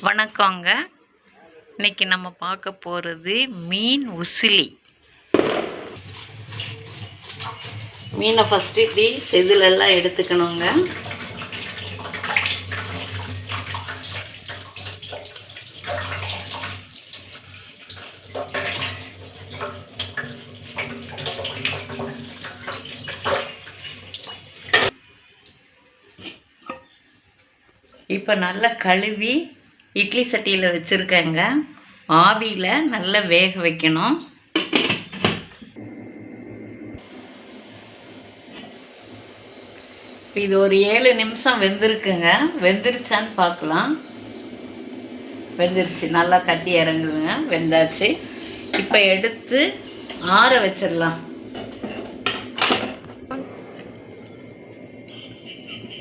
வணக்கங்க. இன்னைக்கு நம்ம பார்க்க போகிறது மீன் உசிலி. மீனை ஃபஸ்ட்டு இப்படி செதிலெல்லாம் எடுத்துக்கணுங்க. இப்போ நல்லா கழுவி இட்லி சட்டியில் வச்சுருக்கேங்க. ஆவியில் நல்லா வேக வைக்கணும். இது ஒரு 7 நிமிஷம் வெந்திருக்குங்க. வெந்துருச்சான்னு பார்க்கலாம். வெந்துருச்சு, நல்லா கட்டி இறங்குதுங்க. வெந்தாச்சு. இப்போ எடுத்து ஆற வச்சிடலாம்.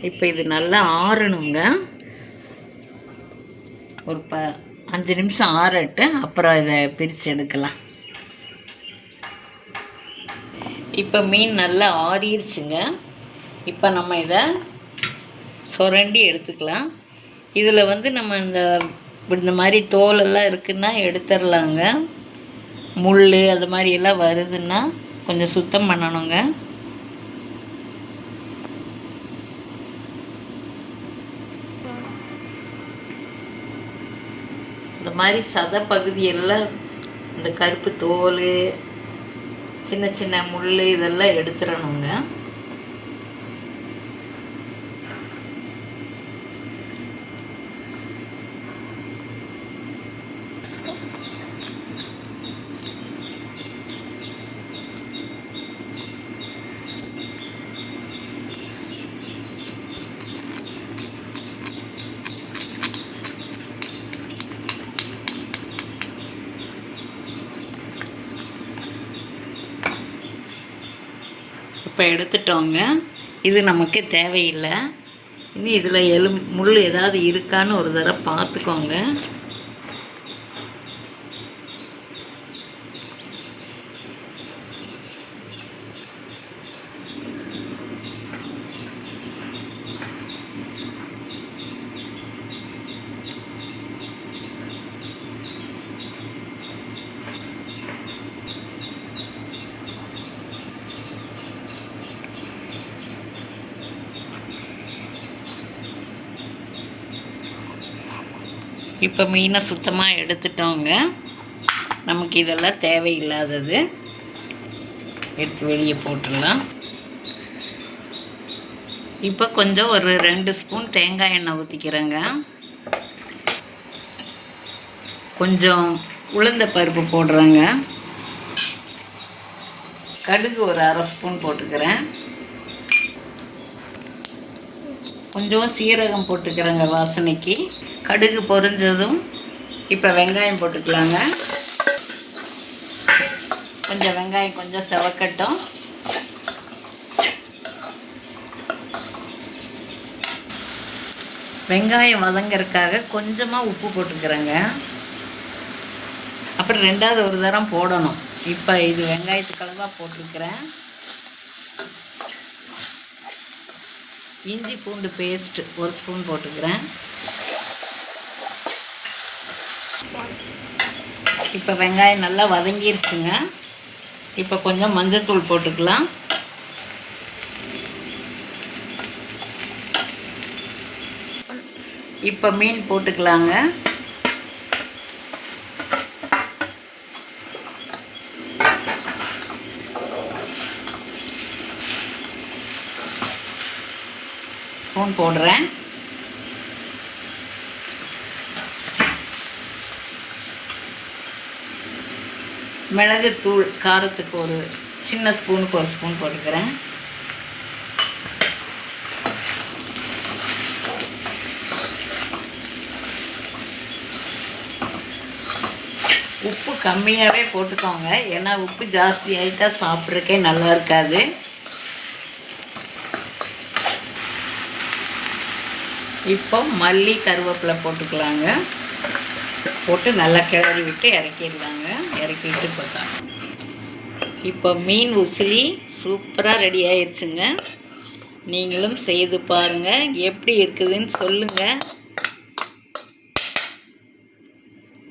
இப்போ இது நல்லா ஆறணுங்க. ஒரு 5 நிமிஷம் ஆறட்டு, அப்புறம் இதை பிரித்து எடுக்கலாம். இப்போ மீன் நல்லா ஆறிடுச்சுங்க. இப்போ நம்ம இதை சுரண்டி எடுத்துக்கலாம். இதில் நம்ம இந்த மாதிரி தோலெல்லாம் இருக்குன்னா எடுத்துடலாங்க. முள் அது மாதிரி எல்லாம் வருதுன்னா கொஞ்சம் சுத்தம் பண்ணணுங்க. இந்த மாதிரி சதை பகுதியெல்லாம், இந்த கருப்பு தோல், சின்ன சின்ன முள் இதெல்லாம் எடுத்துடணுங்க. இப்போ எடுத்துட்டோங்க. இது நமக்கு தேவையில்லை. இனி இதில் முள் ஏதாவது இருக்கான்னு ஒரு தடவை பார்த்துக்கோங்க. இப்போ மீனை சுத்தமாக எடுத்துட்டோங்க. நமக்கு இதெல்லாம் தேவையில்லாதது எடுத்து வெளியே போட்டுடலாம். இப்போ கொஞ்சம் ஒரு 2 ஸ்பூன் தேங்காய் எண்ணெய் ஊற்றிக்கிறேங்க. கொஞ்சம் உளுந்த பருப்பு போடுறேங்க. கடுகு ஒரு 1/2 ஸ்பூன் போட்டுக்கிறேன். கொஞ்சம் சீரகம் போட்டுக்கிறேங்க வாசனைக்கு. கடுகு பொரிஞ்சதும் இப்போ வெங்காயம் போட்டுக்கலாங்க. கொஞ்சம் வெங்காயம் கொஞ்சம் செவக்கட்டும். வெங்காயம் வதங்கிறதுக்காக கொஞ்சமாக உப்பு போட்டுக்கிறேங்க. அப்புறம் 2வது ஒரு தரம் போடணும். இப்போ இது வெங்காயத்துக்கு அளவாக போட்டிருக்கிறேன். இஞ்சி பூண்டு பேஸ்ட் 1 ஸ்பூன் போட்டுக்கிறேன். இப்போ வெங்காயம் நல்லா வதங்கிருச்சுங்க. இப்போ கொஞ்சம் மஞ்சள்தூள் போட்டுக்கலாம். இப்போ மீன் போட்டுக்கலாங்க. ஸ்பூன் போடுறேன். மிளகுத்தூள் காரத்துக்கு ஒரு சின்ன ஸ்பூனுக்கு 1 ஸ்பூன் போட்டுக்கிறேன். உப்பு கம்மியாகவே போட்டுக்கோங்க. ஏன்னா உப்பு ஜாஸ்தி ஆகிட்டா சாப்பிட்றக்கே நல்லா இருக்காது. இப்போ மல்லி கருவேப்பிலை போட்டுக்கலாங்க. போட்டு நல்லா கிளறி விட்டு இறக்கிடலாங்க. இறக்கிட்டு போட்டாங்க. இப்போ மீன் உசிலி சூப்பராக ரெடி ஆயிடுச்சுங்க. நீங்களும் செய்து பாருங்கள். எப்படி இருக்குதுன்னு சொல்லுங்கள்.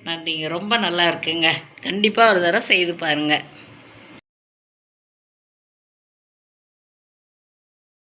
நன்றிங்க. ரொம்ப நல்லா இருக்குங்க. கண்டிப்பாக ஒரு தடவை செய்து பாருங்கள்.